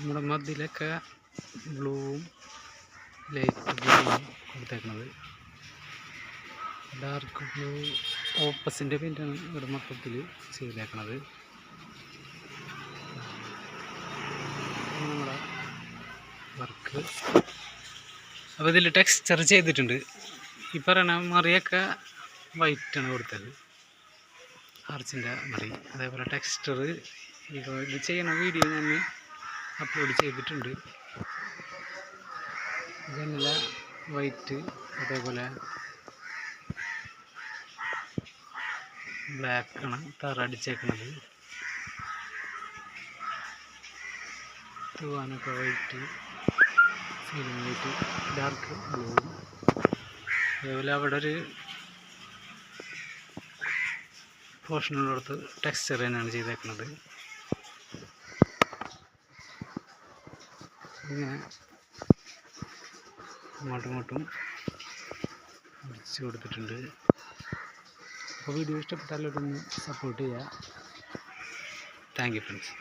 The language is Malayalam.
നമ്മുടെ മതിലൊക്കെ ബ്ലൂവും ലൈറ്റ് ബ്ലൂവും കൊടുത്തേക്കുന്നത്. ഡാർക്ക് ബ്ലൂ ഓപ്പസിൻ്റെ പെയിൻ്റാണ് ഇവിടെ മൊത്തത്തിൽ ചെയ്തേക്കണത്. നമ്മുടെ വർക്ക് അപ്പോൾ ഇതിൽ ടെക്സ്ചർ ചെയ്തിട്ടുണ്ട്. ഈ പറയണ മറിയൊക്കെ വൈറ്റാണ് കൊടുത്തത്, ആർച്ചിൻ്റെ മറി. അതേപോലെ ടെക്സ്ചർ ഇത് ചെയ്യണ വീഡിയോ ഞാൻ അപ്ലോഡ് ചെയ്തിട്ടുണ്ട്. ജനല വൈറ്റ്, അതേപോലെ ബ്ലാക്കാണ് തറടിച്ചേക്കണത്. തൂവാനൊക്കെ white, ceiling white, dark blue. അതേപോലെ അവിടെ ഒരു പോർഷനുള്ളടത്ത് ടെക്സ്ചർ തന്നെയാണ് ചെയ്തേക്കുന്നത്. ഇങ്ങനെ അങ്ങോട്ടും അടിച്ചു കൊടുത്തിട്ടുണ്ട്. അപ്പോൾ വീഡിയോ ഇഷ്ടപ്പെട്ടാലും ഒന്ന് സപ്പോർട്ട് ചെയ്യുക. Thank you friends.